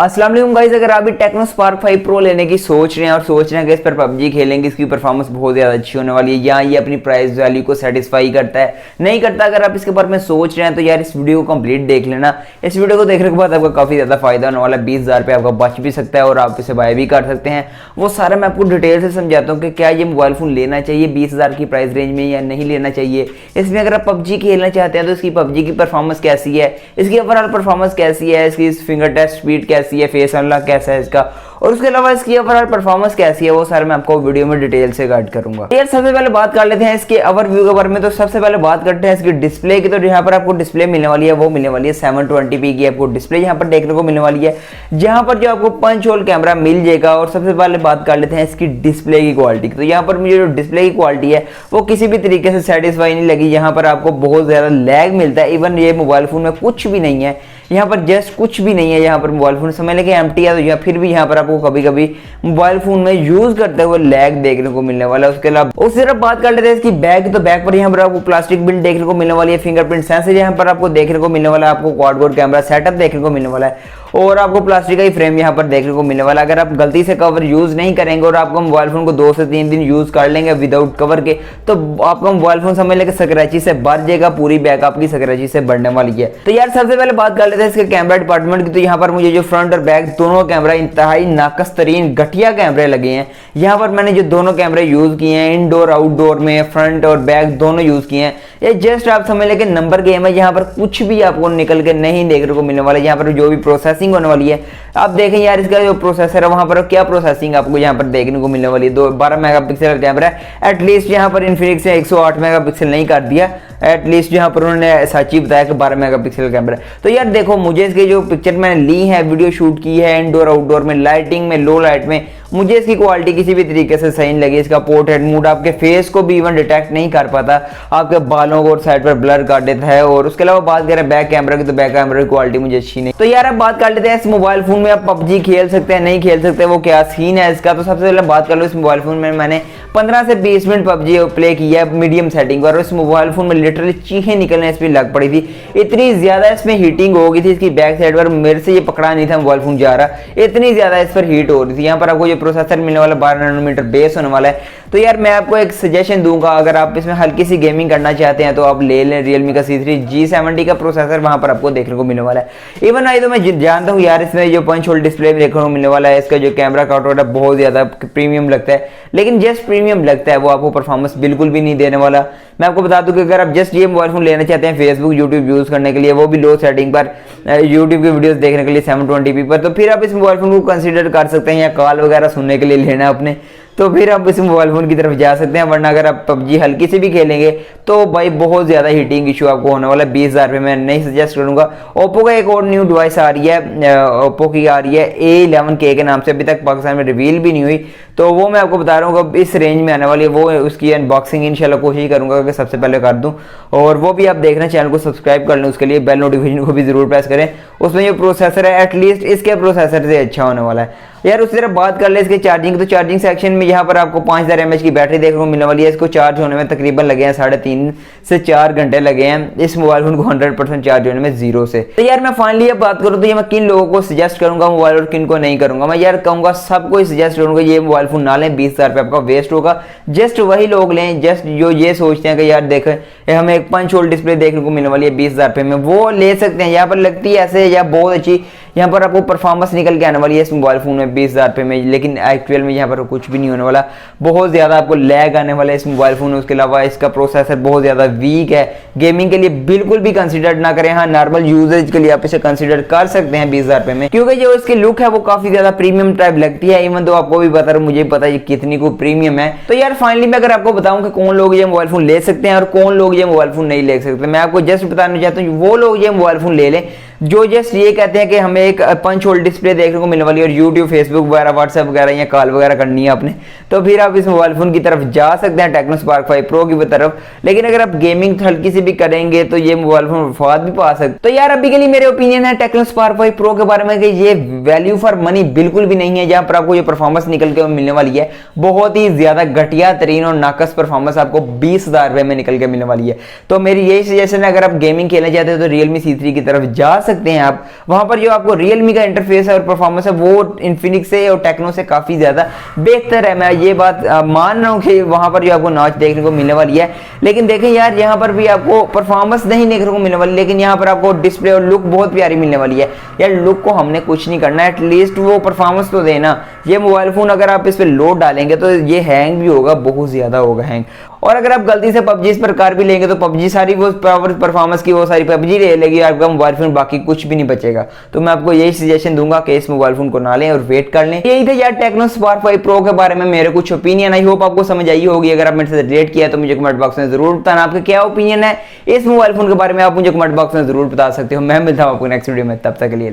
अस्सलाम वालेकुम गाइस, अगर आप भी टेक्नो स्पार्क 5 प्रो लेने की सोच रहे हैं और सोच रहे हैं कि इस पर पबजी खेलेंगे, इसकी परफॉर्मेंस बहुत ज़्यादा अच्छी होने वाली है या ये अपनी प्राइस वैल्यू को सेटिस्फाई करता है नहीं करता, अगर आप इसके बारे में सोच रहे हैं तो यार इस वीडियो को कंप्लीट देख लेना। इस वीडियो को देखने के बाद आपका काफ़ी ज़्यादा फायदा होने वाला है। 20,000 रुपये आपका बच भी सकता है और आप इसे बाय भी कर सकते हैं। वो सारा मैं आपको डिटेल से समझाता हूँ कि क्या ये मोबाइल फ़ोन लेना चाहिए 20,000 की प्राइस रेंज में या नहीं लेना चाहिए। इसमें अगर आप पबजी खेलना चाहते हैं तो इसकी पबजी की परफॉर्मेंस कैसी है, इसकी ओवरऑल परफॉर्मेंस कैसी है, इसकी फिंगर टच स्पीड कैसी है, फेस अनलॉक कैसा है इसका, और उसके अलावा इसकी ओवरऑल परफॉर्मेंस कैसी है, वो सारे मैं आपको वीडियो में डिटेल से गाइड करूंगा। यार सबसे पहले बात कर लेते हैं इसके ओवरव्यू के बारे में। तो सबसे पहले बात करते हैं इसकी डिस्प्ले की। तो यहाँ पर आपको डिस्प्ले मिलने वाली है, वो मिलने वाली है 720p की आपको डिस्प्ले यहाँ पर देखने को मिलने वाली है, जहाँ पर जो आपको पंच होल कैमरा मिल जाएगा। और सबसे पहले बात कर लेते हैं इसकी डिस्प्ले की क्वालिटी। तो यहाँ पर मुझे जो डिस्प्ले की क्वालिटी है वो किसी भी तरीके से सेटिस्फाई नहीं लगी। यहाँ पर आपको बहुत ज़्यादा लैग मिलता है। इवन ये मोबाइल फ़ोन में कुछ भी नहीं है, यहाँ पर जस्ट कुछ भी नहीं है। यहाँ पर मोबाइल फ़ोन समझ लेके एम्प्टी है, तो या फिर भी यहाँ पर आपको कभी कभी मोबाइल फ़ोन में यूज़ करते हुए लैग देखने को मिलने वाला है। उसके अलावा उस तरफ बात कर लेते हैं इसकी बैक। तो बैक पर यहाँ पर आपको प्लास्टिक बिल्ड देखने को मिलने वाली है, फिंगरप्रिंट सेंसर यहाँ पर आपको देखने को मिलने वाला है, आपको क्वाड कैमरा सेटअप देखने को मिलने वाला है और आपको प्लास्टिक का ही फ्रेम यहाँ पर देखने को मिलने वाला है। अगर आप गलती से कवर यूज़ नहीं करेंगे और आपको मोबाइल फ़ोन को 2 से 3 दिन यूज़ कर लेंगे विदाउट कवर के, तो आपका मोबाइल फ़ोन समझ लेके स्क्रैची से भर जाएगा, पूरी बैक आपकी स्क्रैची से बढ़ने वाली है। तो यार सबसे पहले बात कर लेते हैं इसके कैमरा डिपार्टमेंट की। तो यहाँ पर मुझे जो फ्रंट और बैक दोनों कैमरा इंतहाई नाकस तरीन घटिया कैमरे लगे हैं। यहाँ पर मैंने जो दोनों कैमरे यूज़ किए हैं, इनडोर आउटडोर में फ्रंट और बैक दोनों यूज़ किए हैं, ये जस्ट आप समझ लें कि नंबर गेम है। यहाँ पर कुछ भी आपको निकल के नहीं देखने को मिलने वाला है। यहाँ पर जो भी प्रोसेसिंग होने वाली है, आप देखें यार इसका जो प्रोसेसर है वहाँ पर क्या प्रोसेसिंग आपको यहाँ पर देखने को मिलने वाली है। 12 मेगापिक्सल कैमरा है। एटलीस्ट यहाँ पर इन्फिनिक्स ने 108 मेगापिक्सल नहीं कर दिया, एटलीस्ट यहाँ पर उन्होंने सच ही बताया कि 12 मेगापिक्सल कैमरा। तो यार देखो, मुझे इसकी जो पिक्चर मैंने ली है, वीडियो शूट की है इनडोर आउटडोर में, लाइटिंग में, लो लाइट में, मुझे इसकी क्वालिटी किसी भी तरीके से सही नहीं लगी। इसका पोर्ट्रेट मोड आपके फेस को भी इवन डिटेक्ट नहीं कर पाता, आपके बालों को और साइड पर ब्लर कर देता है। और उसके अलावा बात करें बैक कैमरा की, तो बैक कैमरा की क्वालिटी मुझे अच्छी नहीं। तो यार अब बात कर लेते हैं इस मोबाइल फोन में आप पबजी खेल सकते हैं नहीं खेल सकते, वो क्या सीन है इसका। तो सबसे पहले बात कर लो, इस मोबाइल फोन में मैंने 15 से 20 मिनट पबजी प्ले किया है मीडियम सेटिंग पर। इस मोबाइल फोन में लिटरली चीखें निकलने इस पर लग पड़ी थी, इतनी ज्यादा इसमें हीटिंग हो गई थी इसकी बैक साइड पर, मेरे से ये पकड़ा नहीं था मोबाइल फोन जा रहा, इतनी ज्यादा इस पर हीट हो रही थी। यहाँ पर आपको जो प्रोसेसर मिलने वाला 12 नैनोमीटर बेस होने वाला है। तो यार मैं आपको एक सजेशन दूंगा, अगर आप इसमें हल्की सी गेमिंग करना चाहते हैं तो आप ले लें Realme का C3 G70 का प्रोसेसर, वहां पर आपको देखने को मिलने वाला है। इवन आई तो मैं जानता हूँ यार इसमें जो पंच होल डिस्प्ले देखने को मिलने वाला है, इसका जो कैमरा काउंटर है बहुत ज्यादा प्रीमियम लगता है, लेकिन जस्ट प्रीमियम लगता है, वो आपको परफॉर्मेंस बिल्कुल भी नहीं देने वाला। मैं आपको बता दूं कि अगर आप जस्ट ये मोबाइल फोन लेना चाहते हैं फेसबुक यूट्यूब यूज करने के लिए, वो भी लो सेटिंग पर, यूट्यूब की वीडियोस देखने के लिए 720p पर, तो फिर आप इस मोबाइल फोन को कंसीडर कर सकते हैं, या कॉल वगैरह सुनने के लिए लेना अपने, तो फिर आप इस मोबाइल फोन की तरफ जा सकते हैं। वरना अगर आप पबजी हल्की से भी खेलेंगे तो भाई बहुत ज्यादा हीटिंग इशू आपको होने वाला है। 20,000 रुपये मैं नहीं सजेस्ट करूंगा। ओप्पो का एक और न्यू डिवाइस आ रही है, ओप्पो की आ रही है A11K के नाम से, अभी तक पाकिस्तान में रिवील भी नहीं हुई, तो वो मैं आपको बता रहा हूँ इस रेंज में आने वाली है। वो उसकी अनबॉक्सिंग इंशाल्लाह कोशिश करूंगा कि सबसे पहले कर दूं, और वो भी आप देखना, चैनल को सब्सक्राइब कर लें, उसके लिए बेल नोटिफिकेशन को भी जरूर प्रेस करें। उसमें जो प्रोसेसर है एटलीस्ट इसके प्रोसेसर से अच्छा होने वाला है। यार उस तरफ बात कर ले इसके चार्जिंग, तो चार्जिंग सेक्शन में यहाँ पर आपको 5000 mAh की बैटरी देखने को मिलने वाली है। इसको चार्ज होने में तकरीबन लगे हैं 3.5 से 4 घंटे लगे हैं इस मोबाइल फोन को 100% चार्ज होने में 0 से। तो यार मैं फाइनली अब बात करूँ तो ये मैं किन लोगों को सजेस्ट करूंगा मोबाइल और किन को नहीं करूंगा। मैं यार कहूंगा सबको सजेस्ट करूंगा ये मोबाइल फोन ना लें, 20,000 रुपये आपका वेस्ट होगा। जस्ट वही लोग लें जस्ट जो ये सोचते हैं कि यार देखें हमें एक पंच होल डिस्प्ले देखने को मिलने वाली है 20,000 रुपये में, वो ले सकते हैं। यहाँ पर लगती है ऐसे या बहुत अच्छी, यहाँ पर आपको परफॉर्मेंस निकल के आने वाली है इस मोबाइल फोन में 20,000 रुपये में, लेकिन एक्चुअल में यहाँ पर कुछ भी नहीं होने वाला। बहुत ज्यादा आपको लैग आने वाला है इस मोबाइल फोन में। उसके अलावा इसका प्रोसेसर बहुत ज्यादा वीक है, गेमिंग के लिए बिल्कुल भी कंसीडर ना करें। हाँ नॉर्मल यूजेज के लिए आप इसे कंसीडर कर सकते हैं 20,000 रुपये में, क्योंकि जो इसकी लुक है वो काफी ज्यादा प्रीमियम टाइप लगती है। इवन तो आपको भी पता है, मुझे पता है कितनी को प्रीमियम है। तो यार फाइनली मैं अगर आपको बताऊं कि कौन लोग ये मोबाइल फोन ले सकते हैं और कौन लोग ये मोबाइल फोन नहीं ले सकते, मैं आपको जस्ट बताना चाहता हूँ वो लोग ये मोबाइल फोन ले लें जो जस्ट ये कहते हैं कि हमें एक पंच होल डिस्प्ले देखने को मिलने वाली है और यूट्यूब फेसबुक वगैरह व्हाट्सएप वगैरह या कॉल वगैरह करनी है आपने, तो फिर आप इस मोबाइल फोन की तरफ जा सकते हैं टेक्नो स्पार्क 5 प्रो की तरफ। लेकिन अगर आप गेमिंग हल्की से भी करेंगे तो ये मोबाइल फोन वफात भी पा सकते। तो यार अभी के लिए मेरे ओपिनियन है टेक्नो स्पार्क 5 प्रो के बारे में कि ये वैल्यू फॉर मनी बिल्कुल भी नहीं है। जहां पर आपको ये परफॉर्मेंस निकल के मिलने वाली है बहुत ही ज्यादा घटिया तरीन और नाकस परफॉर्मेंस आपको 20,000 रुपए में निकल के मिलने वाली है। तो मेरी यही सजेशन है, अगर आप गेमिंग खेलना चाहते हो तो Realme C3 की तरफ जा सकते हैं आप। वहां पर जो आपको Realme का इंटरफेस है और परफॉर्मेंस है वो इन्फिनिक्स से और टेक्नो से काफी ज्यादा बेहतर है। मैं ये बात मान रहा हूँ कि वहां पर जो आपको नॉच देखने को मिलने वाली है। लेकिन देखें यार, यहाँ पर भी आपको परफॉर्मेंस नहीं देखने को मिलने वाली, लेकिन यहाँ पर आपको डिस्प्ले और लुक बहुत प्यारी मिलने वाली है। यार लुक को हमने कुछ नहीं करना है, एटलीस्ट वो परफॉर्मेंस तो देना। ये मोबाइल फोन अगर आप इस पर लोड डालेंगे तो ये हैंग भी होगा, बहुत ज्यादा होगा हैंग। और अगर आप गलती से पबजी इस प्रकार भी लेंगे तो पबजी सारी वो पावर परफॉर्मेंस की वो सारी पबजी ले लेगी आपका मोबाइल फोन, बाकी कुछ भी नहीं बचेगा। तो मैं आपको यही सजेशन दूंगा कि इस मोबाइल फोन को ना लें और वेट कर लें। यही थे यार टेक्नो स्पार्क 5 प्रो के बारे में मेरे कुछ ओपिनियन। आई होप आपको समझ आई होगी। अगर आप मेरे से रिलेट किया तो मुझे कमेंट बॉक्स में जरूर बताना आपका क्या ओपिनियन है इस मोबाइल फोन के बारे में। आप मुझे कमेंट बॉक्स में जरूर बता सकते हो। मैं मिलता हूं आपको नेक्स्ट वीडियो में, तब तक के लिए।